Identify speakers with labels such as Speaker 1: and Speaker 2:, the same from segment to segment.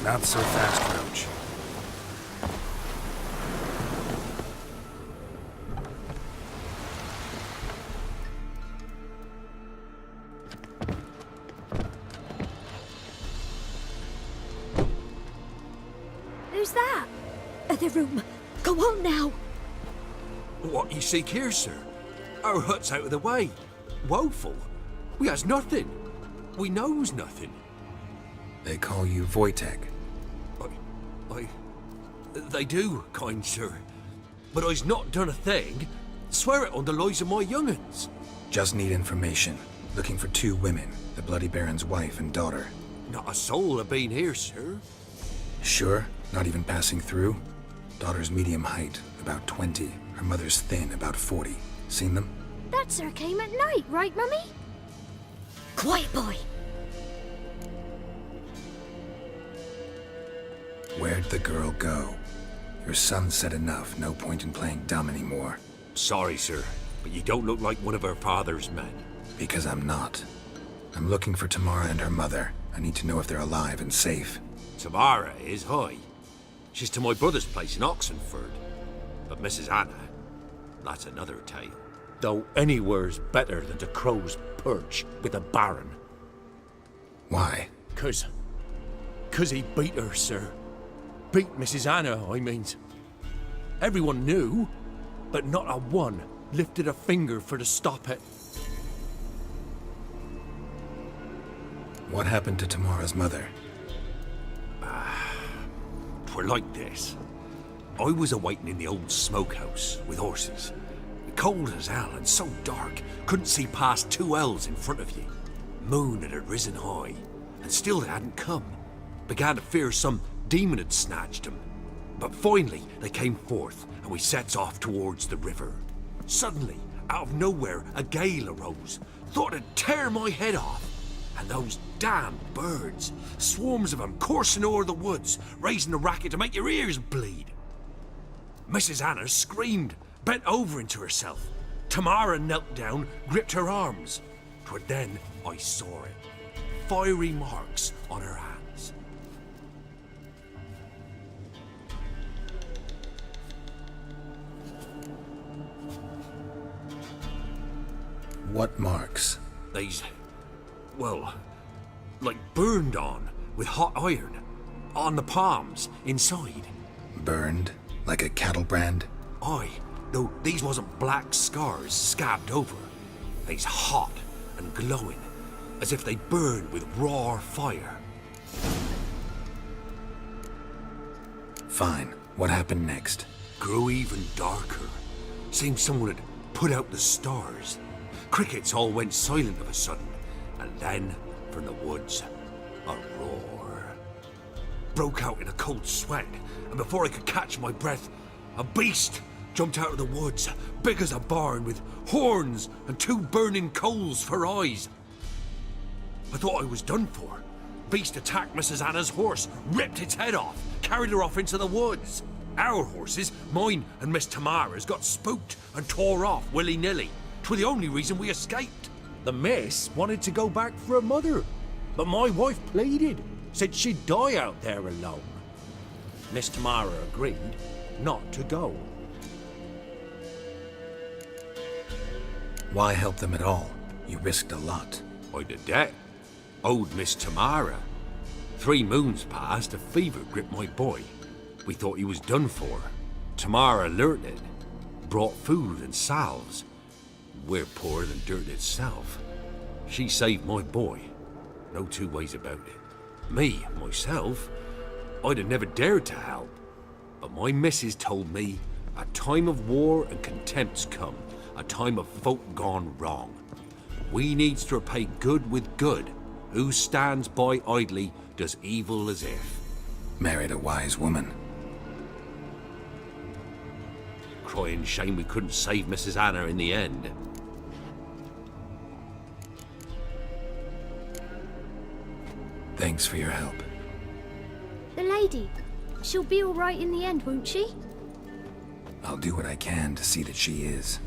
Speaker 1: Not so fast, Roach.
Speaker 2: Who's that? Other room. Go on now.
Speaker 3: What you seek here, sir? Our hut's out of the way. Woeful. We has nothing. We knows nothing.
Speaker 1: They call you Wojtek.
Speaker 3: They do, kind sir. But I's not done a thing. Swear it on the lives of my young'uns.
Speaker 1: Just need information. Looking for 2 women, the Bloody Baron's wife and daughter.
Speaker 3: Not a soul have been here, sir.
Speaker 1: Sure? Not even passing through? Daughter's medium height, about 20. Her mother's thin, about 40. Seen them?
Speaker 2: That sir came at night, right, Mummy? Quiet, boy.
Speaker 1: Where'd the girl go? Your son said enough. No point in playing dumb anymore.
Speaker 3: Sorry, sir, but you don't look like one of her father's men.
Speaker 1: Because I'm not. I'm looking for Tamara and her mother. I need to know if they're alive and safe.
Speaker 3: Tamara is, hi. She's to my brother's place in Oxenford. But Mrs. Anna, that's another tale. Though anywhere's better than the Crow's Perch with the Baron.
Speaker 1: Why?
Speaker 3: 'Cause he beat her, sir. Beat Mrs. Anna, I means. Everyone knew, but not a one lifted a finger for to stop it.
Speaker 1: What happened to Tamara's mother?
Speaker 3: 'Twere like this. I was awaiting in the old smokehouse with horses. Cold as hell and so dark, couldn't see past 2 ells in front of you. Moon had risen high, and still they hadn't come. Began to fear some demon had snatched them. But finally they came forth, and we sets off towards the river. Suddenly, out of nowhere, a gale arose. Thought it'd tear my head off. And those damn birds, swarms of them coursing o'er the woods, raising a racket to make your ears bleed. Mrs. Anna screamed, bent over into herself. Tamara knelt down, gripped her arms. 'Twere then I saw it. Fiery marks on her hands.
Speaker 1: What marks?
Speaker 3: They's, well, like burned on with hot iron. On the palms, inside.
Speaker 1: Burned? Like a cattle brand?
Speaker 3: Aye, though these wasn't black scars scabbed over. They's hot and glowing, as if they burned with raw fire.
Speaker 1: Fine. What happened next?
Speaker 3: Grew even darker. Seemed someone had put out the stars. Crickets all went silent of a sudden, and then, from the woods, a roar. Broke out in a cold sweat, and before I could catch my breath, a beast jumped out of the woods, big as a barn, with horns and 2 burning coals for eyes. I thought I was done for. Beast attacked Mrs. Anna's horse, ripped its head off, carried her off into the woods. Our horses, mine and Miss Tamara's, got spooked and tore off willy-nilly. 'Twere the only reason we escaped. The miss wanted to go back for her mother, but my wife pleaded, said she'd die out there alone. Miss Tamara agreed not to go.
Speaker 1: Why help them at all? You risked a lot.
Speaker 3: I'd a debt. Owed Miss Tamara. 3 moons passed, a fever gripped my boy. We thought he was done for. Tamara alerted, brought food and salves. We're poorer than dirt itself. She saved my boy. No 2 ways about it. Me, myself, I'd have never dared to help. But my missus told me a time of war and contempt's come, a time of folk gone wrong. We needs to repay good with good. Who stands by idly does evil as if.
Speaker 1: Married a wise woman.
Speaker 3: Crying shame we couldn't save Mrs. Anna in the end.
Speaker 1: Thanks for your help.
Speaker 2: The lady. She'll be all right in the end, won't she?
Speaker 1: I'll do what I can to see that she is.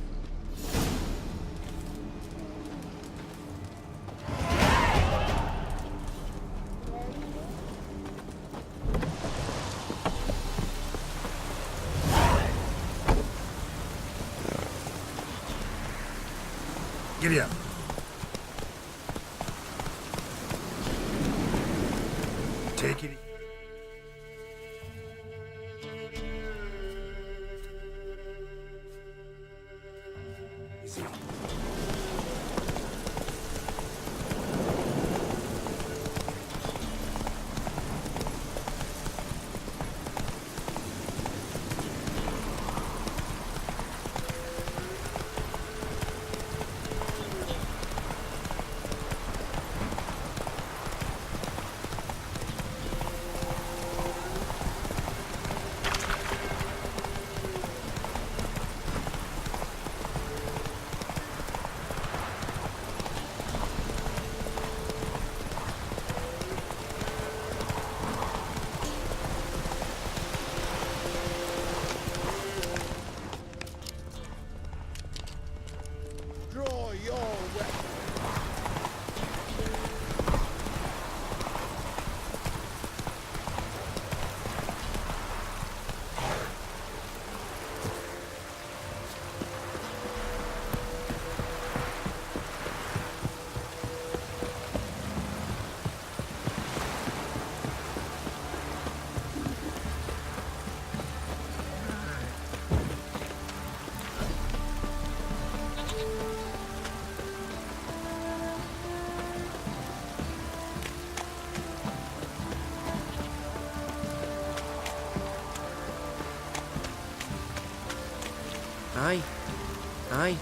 Speaker 1: Giddy up. Take it. Easy.
Speaker 4: Draw your weapon.
Speaker 5: Aye. Aye.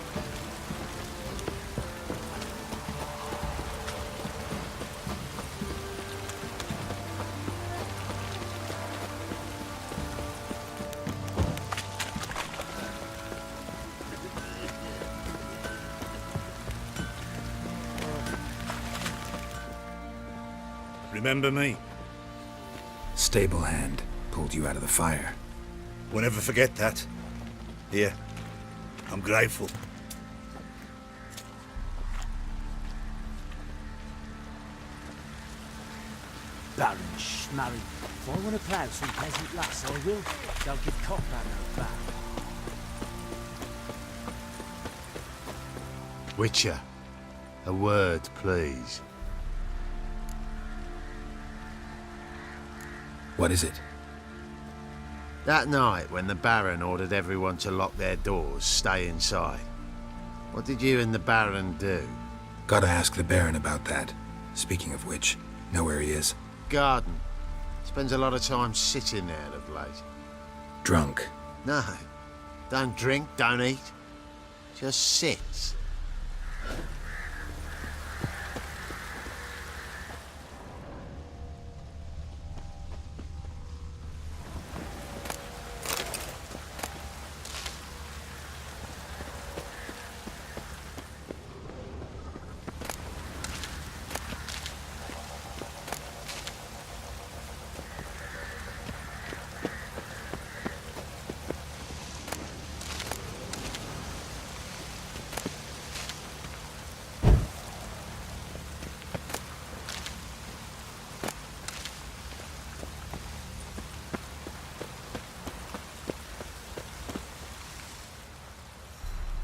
Speaker 6: Remember me?
Speaker 1: Stable hand pulled you out of the fire.
Speaker 6: We'll never forget that. Here, I'm grateful.
Speaker 7: Baron Schmarry. If I want to plough some peasant lass, I will. Don't give cock that no back.
Speaker 8: Witcher, a word, please.
Speaker 1: What is it?
Speaker 8: That night when the Baron ordered everyone to lock their doors, stay inside. What did you and the Baron do?
Speaker 1: Gotta ask the Baron about that. Speaking of which, know where he is?
Speaker 8: Garden. Spends a lot of time sitting there of late.
Speaker 1: Drunk.
Speaker 8: No. Don't drink, don't eat. Just sits.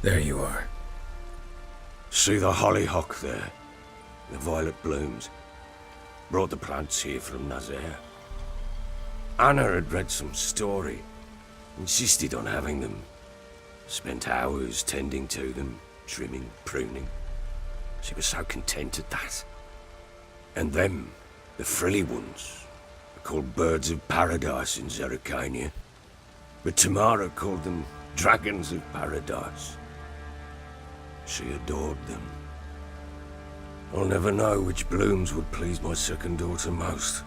Speaker 1: There you are.
Speaker 3: See the hollyhock there? The violet blooms. Brought the plants here from Nazaire. Anna had read some story. Insisted on having them. Spent hours tending to them, trimming, pruning. She was so content at that. And them, the frilly ones, are called birds of paradise in Zerrikania. But Tamara called them dragons of paradise. She adored them. I'll never know which blooms would please my second daughter most.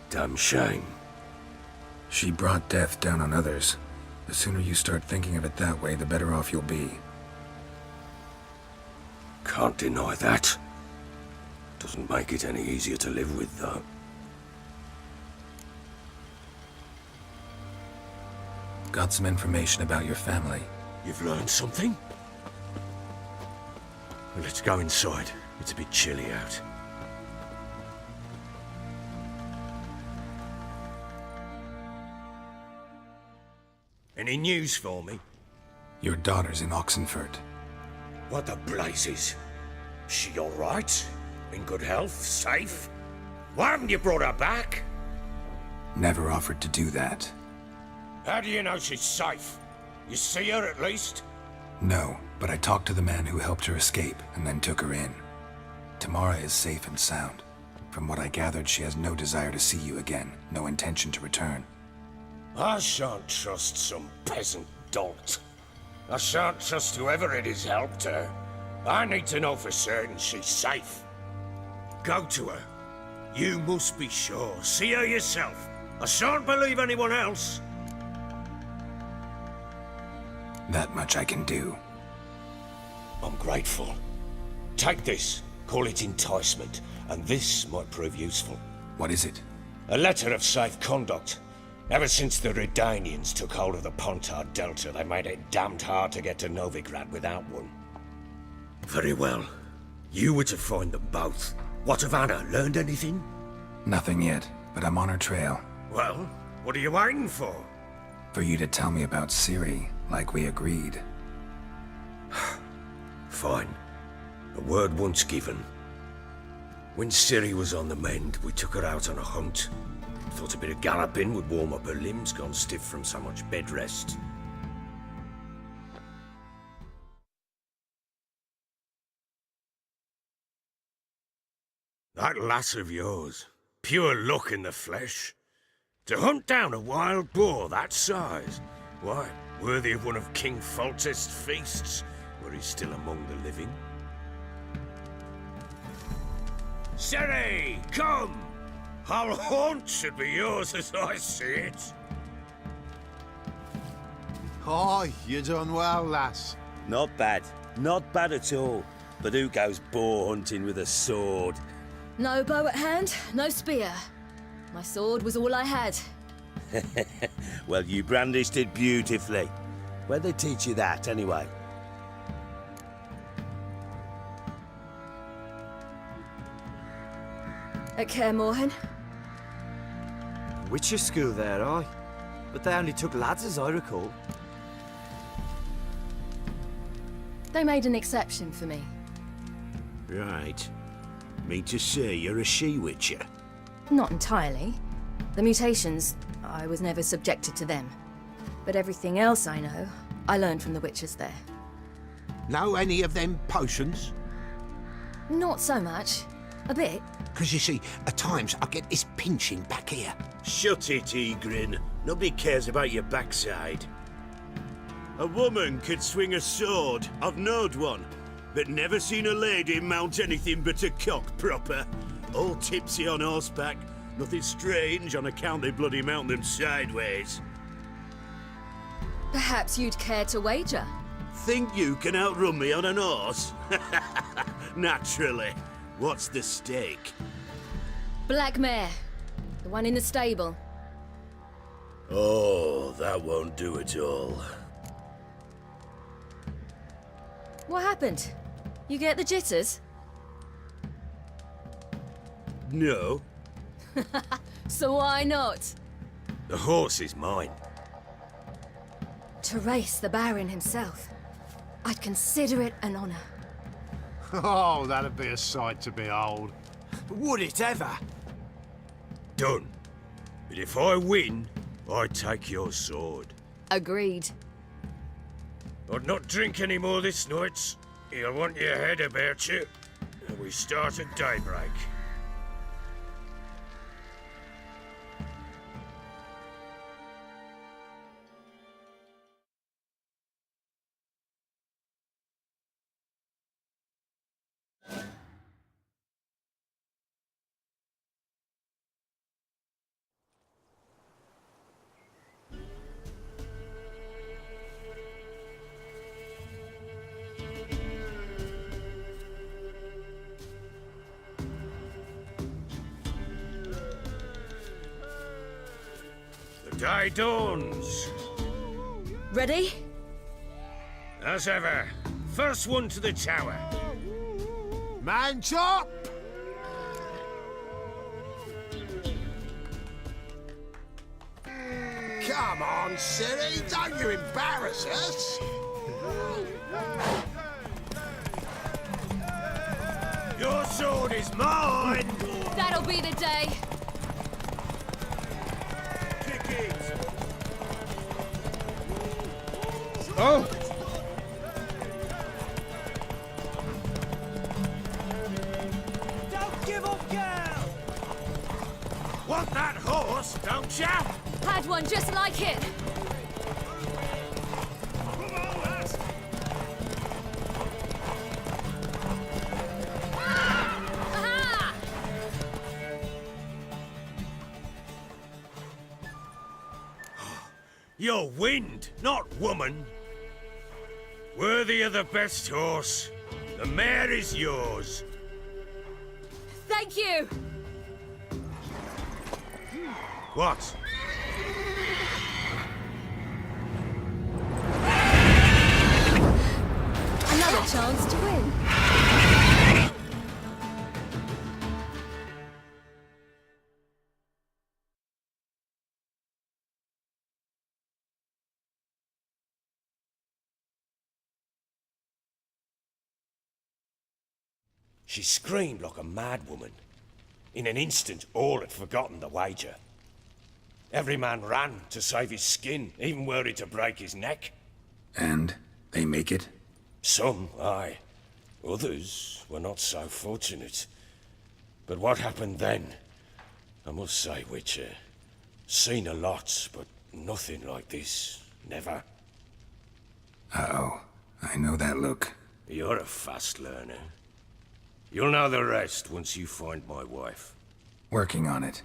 Speaker 3: Damn shame.
Speaker 1: She brought death down on others. The sooner you start thinking of it that way, the better off you'll be.
Speaker 3: Can't deny that. Doesn't make it any easier to live with, though.
Speaker 1: Got some information about your family.
Speaker 3: You've learned something? Well, let's go inside. It's a bit chilly out. Any news for me?
Speaker 1: Your daughter's in Oxenfurt.
Speaker 9: What the blazes? She all right? In good health? Safe? Why haven't you brought her back?
Speaker 1: Never offered to do that.
Speaker 9: How do you know she's safe? You see her at least?
Speaker 1: No, but I talked to the man who helped her escape and then took her in. Tamara is safe and sound. From what I gathered, she has no desire to see you again, no intention to return.
Speaker 9: I shan't trust some peasant dolt. I shan't trust whoever it is helped her. I need to know for certain she's safe. Go to her. You must be sure. See her yourself. I shan't believe anyone else.
Speaker 1: That much I can do.
Speaker 9: I'm grateful. Take this. Call it enticement, and this might prove useful.
Speaker 1: What is it?
Speaker 9: A letter of safe conduct. Ever since the Redanians took hold of the Pontard Delta, they made it damned hard to get to Novigrad without one. Very well. You were to find them both. What of Anna? Learned anything?
Speaker 1: Nothing yet, but I'm on her trail.
Speaker 9: Well, what are you waiting for?
Speaker 1: For you to tell me about Ciri, like we agreed.
Speaker 9: Fine. A word once given. When Ciri was on the mend, we took her out on a hunt. Thought a bit of galloping would warm up her limbs, gone stiff from so much bed rest. That lass of yours, pure luck in the flesh. To hunt down a wild boar that size, why, worthy of one of King Foltest's feasts, were he still among the living. Ciri, come! Our haunt should be yours as I see it.
Speaker 8: Oh, you done well, lass.
Speaker 7: Not bad. Not bad at all. But who goes boar hunting with a sword?
Speaker 10: No bow at hand, no spear. My sword was all I had.
Speaker 7: Well, you brandished it beautifully. Where'd they teach you that, anyway?
Speaker 10: At Kaer Morhen.
Speaker 5: Witcher school there, aye. But they only took lads, as I recall.
Speaker 10: They made an exception for me.
Speaker 3: Right. Mean to say you're a she-witcher?
Speaker 10: Not entirely. The mutations, I was never subjected to them. But everything else I know, I learned from the witches there.
Speaker 11: Know any of them potions?
Speaker 10: Not so much. A bit.
Speaker 11: Because you see, at times I get this pinching back here.
Speaker 3: Shut it, Egrin. Nobody cares about your backside. A woman could swing a sword. I've knowed one. But never seen a lady mount anything but a cock proper. All tipsy on horseback. Nothing strange on account they bloody mount them sideways.
Speaker 10: Perhaps you'd care to wager?
Speaker 3: Think you can outrun me on an horse? Naturally. What's the stake?
Speaker 10: Black mare. The one in the stable.
Speaker 3: Oh, that won't do it all.
Speaker 10: What happened? You get the jitters?
Speaker 3: No.
Speaker 10: So why not?
Speaker 9: The horse is mine.
Speaker 10: To race the Baron himself. I'd consider it an honor.
Speaker 8: Oh, that'd be a sight to behold.
Speaker 5: Would it ever?
Speaker 9: Done. But if I win, I take your sword.
Speaker 10: Agreed.
Speaker 9: I'd not drink any more this night. You'll want your head about you. And we start at daybreak. Day dawns.
Speaker 10: Ready?
Speaker 9: As ever. First one to the tower.
Speaker 8: Man chop!
Speaker 11: Come on, Ciri, don't you embarrass us!
Speaker 9: sword is mine!
Speaker 10: That'll be the day.
Speaker 9: Kick it!
Speaker 4: Oh!
Speaker 7: Don't give up, girl!
Speaker 9: Want that horse, don't ya?
Speaker 10: Had one just like it.
Speaker 9: Come on, lass!
Speaker 10: Aha!
Speaker 9: You're wind, not woman. Worthy of the best horse. The mare is yours.
Speaker 10: Thank you.
Speaker 9: What?
Speaker 10: Another chance to win.
Speaker 9: She screamed like a mad woman. In an instant, all had forgotten the wager. Every man ran to save his skin, even were it to break his neck.
Speaker 1: And they make it?
Speaker 9: Some, aye. Others were not so fortunate. But what happened then? I must say, Witcher, seen a lot, but nothing like this. Never.
Speaker 1: Uh-oh. I know that look.
Speaker 9: You're a fast learner. You'll know the rest once you find my wife.
Speaker 1: Working on it.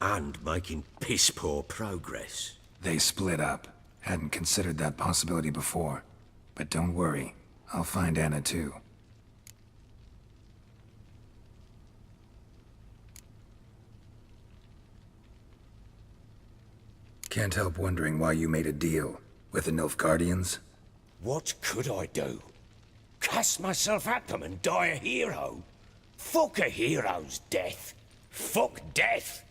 Speaker 9: And making piss-poor progress.
Speaker 1: They split up. Hadn't considered that possibility before. But don't worry. I'll find Anna too. Can't help wondering why you made a deal with the Nilfgaardians.
Speaker 9: What could I do? Cast myself at them and die a hero? Fuck a hero's death. Fuck death.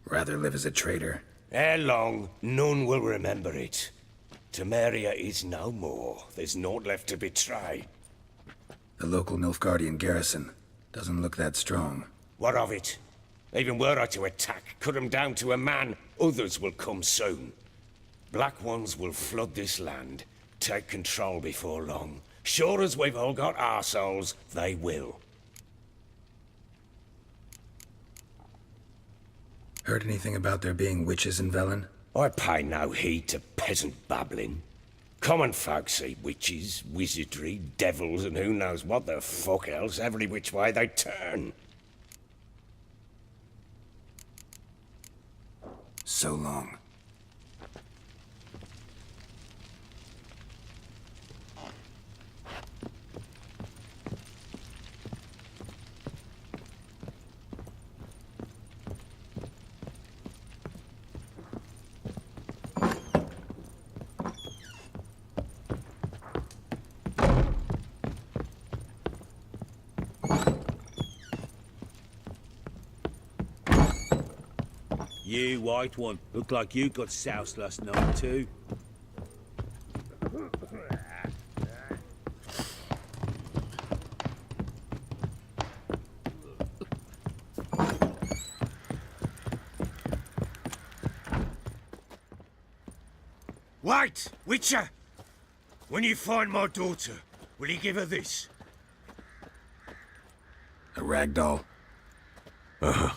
Speaker 1: Rather live as a traitor.
Speaker 9: Ere long, none will remember it. Temeria is no more. There's naught left to betray.
Speaker 1: The local Nilfgaardian garrison doesn't look that strong.
Speaker 9: What of it? Even were I to attack, cut them down to a man, others will come soon. Black ones will flood this land, take control before long. Sure as we've all got arseholes, they will.
Speaker 1: Heard anything about there being witches in Velen?
Speaker 9: I pay no heed to peasant babbling. Common folk see witches, wizardry, devils, and who knows what the fuck else every which way they turn.
Speaker 1: So long.
Speaker 7: You, white one, look like you got soused last night too.
Speaker 9: Wait, Witcher! When you find my daughter, will you give her this?
Speaker 1: A ragdoll?
Speaker 9: Uh-huh.